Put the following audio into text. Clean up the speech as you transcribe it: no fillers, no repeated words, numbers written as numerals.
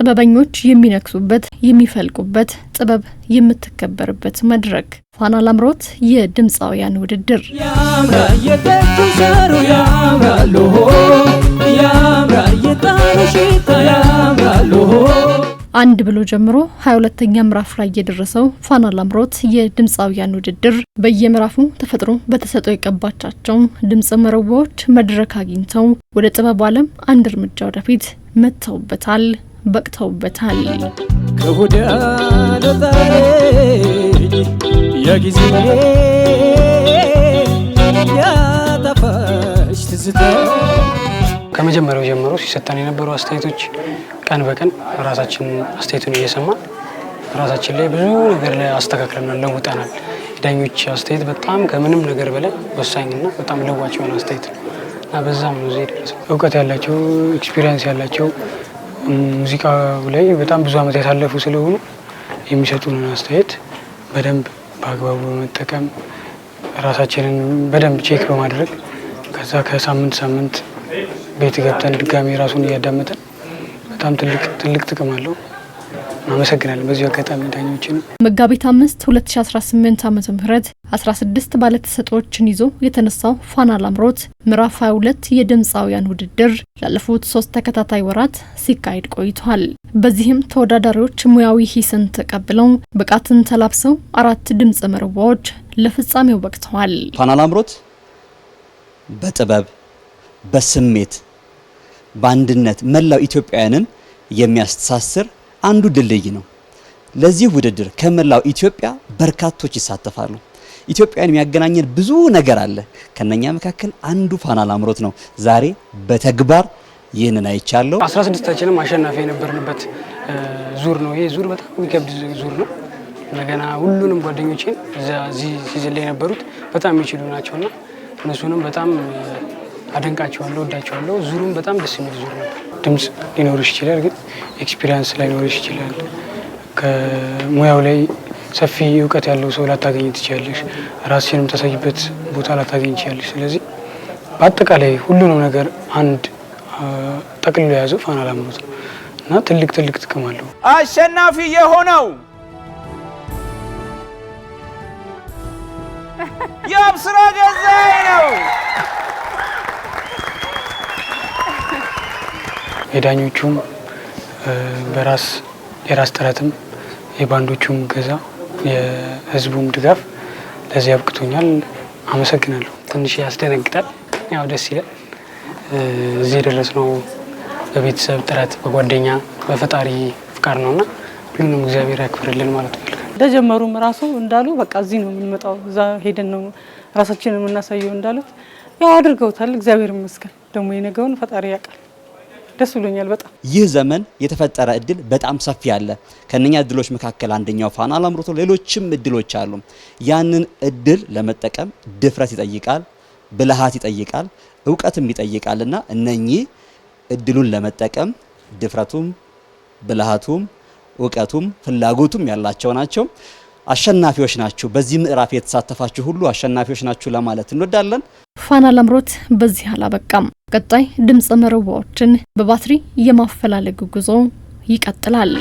ጥበበኞች የሚነክሱበት የሚፈልቁበት ጥበብ የምትከበርበት መድረክ ፋና ላምሮት የድምጻውያን ውድድር ያምራል የጠጁ ያምራል የጣኑ ሽታ ያምራል አንድ ብሎ ጀምሮ 22ኛ ምዕራፍ ላይ የደረሰው ፋና ላምሮት የድምጻውያን ውድድር በየምዕራፉ ተፈጥሮ በተሰጠው የቀባቻቸው ድምጽ መረቦች መድረክ አግኝተው ወደ ጥበብ ዓለም አንድ እርምጃ ወደፊት መተውበታል በቅተውበታል። ከሁዳ ለታሬ ያጊዜ ያታፋሽ ትዝታ ከመጀመሪያው ጀምሮ ሲሰጠን የነበሩ አስተያየቶች ቀን በቀን ራሳችን አስተያየቱን እየሰማን ራሳችን ላይ ብዙ ነገር ላይ አስተካክለናል፣ ለውጠናል። ዳኞች አስተያየት በጣም ከምንም ነገር በላይ ወሳኝና በጣም ለዋጭ የሆነ አስተያየት ነው እና በዛም ነው እዚህ ደረሰው። እውቀት ያላቸው ኤክስፒሪየንስ ያላቸው ሙዚቃው ላይ በጣም ብዙ ዓመት ያሳለፉ ስለሆኑ የሚሰጡንን አስተያየት በደንብ በአግባቡ በመጠቀም ራሳችንን በደንብ ቼክ በማድረግ ከዛ ከሳምንት ቤት ገብተን ድጋሚ ራሱን እያዳመጠን በጣም ትልቅ ጥቅም አለው። አመሰግናለሁ። በዚህ አጋጣሚ ዳኞችን መጋቢት 5 2018 ዓ.ም 16 ባለተሰጥኦዎችን ይዞ የተነሳው ፋና ላምሮት ምዕራፍ 22 የድምጻውያን ውድድር ላለፉት 3 ተከታታይ ወራት ሲካሄድ ቆይቷል። በዚህም ተወዳዳሪዎች ሙያዊ ሂስን ተቀብለው ብቃትን ተላብሰው 4 ድምጽ መረቦች ለፍጻሜው በቅተዋል። ፋና ላምሮት በጥበብ በስሜት በአንድነት መላው ኢትዮጵያውያንን የሚያስተሳስር አንዱ ድልድይ ነው። ለዚህ ውድድር ከመላው ኢትዮጵያ በርካቶች ይሳተፋሉ። ኢትዮጵያን የሚያገናኘን ብዙ ነገር አለ። ከነኛ መካከል አንዱ ፋና ላምሮት ነው። ዛሬ በተግባር ይህንን አይቻለሁ። 16ታችንም አሸናፊ የነበርንበት ዙር ነው። ይሄ ዙር በጣም የሚከብድ ዙር ነው። እንደገና ሁሉንም ጓደኞቼን እዚህ ሲዝል ላይ የነበሩት በጣም የሚችሉ ናቸውና እነሱንም በጣም አደንቃቸዋለሁ፣ ወዳቸዋለሁ። ዙሩም በጣም ደስ የሚል ዙር ነበር። ድምጽ ሊኖርሽ ይችላል፣ ግን ኤክስፒሪየንስ ላይኖርሽ ይችላል። ከሙያው ላይ ሰፊ እውቀት ያለው ሰው ላታገኝ ትችላለሽ። ራስሽንም ተሰይበት ቦታ ላታገኝ ትችላለሽ። ስለዚህ በአጠቃላይ ሁሉንም ነገር አንድ ጠቅልሎ የያዘው ፋና ላምሮት ነው እና ትልቅ ጥቅም አለው። አሸናፊ የሆነው የአብስራ ገዛኸኝ ነው። የዳኞቹም የራስ ጥረትም የባንዶቹም ገዛ የህዝቡም ድጋፍ ለዚህ አብቅቶኛል። አመሰግናለሁ። ትንሽ ያስደነግጣል፣ ያው ደስ ይላል። እዚህ የደረስነው በቤተሰብ ጥረት፣ በጓደኛ በፈጣሪ ፍቃድ ነውና ሁሉንም እግዚአብሔር ያክብርልን ማለት ነው። እንደጀመሩም ራሱ እንዳሉ በቃ እዚህ ነው የምንመጣው፣ እዛ ሄደን ነው ራሳችንን የምናሳየው እንዳሉት ያው አድርገውታል። እግዚአብሔር ይመስገን። ደግሞ የነገውን ፈጣሪ ያውቃል። ደስ ብሎኛል በጣም። ይህ ዘመን የተፈጠረ እድል በጣም ሰፊ አለ። ከነኛ እድሎች መካከል አንደኛው ፋና ላምሮት፣ ሌሎችም እድሎች አሉ። ያንን እድል ለመጠቀም ድፍረት ይጠይቃል፣ ብልሃት ይጠይቃል፣ እውቀትም ይጠይቃልና እነኚህ እድሉን ለመጠቀም ድፍረቱም ብልሃቱም እውቀቱም ፍላጎቱም ያላቸው ናቸው። አሸናፊዎች ናችሁ። በዚህ ምዕራፍ የተሳተፋችሁ ሁሉ አሸናፊዎች ናችሁ ለማለት እንወዳለን። ፋና ላምሮት በዚህ አላበቃም። ቀጣይ ድምጽ መረቦችን በባትሪ የማፈላለግ ጉዞ ይቀጥላል።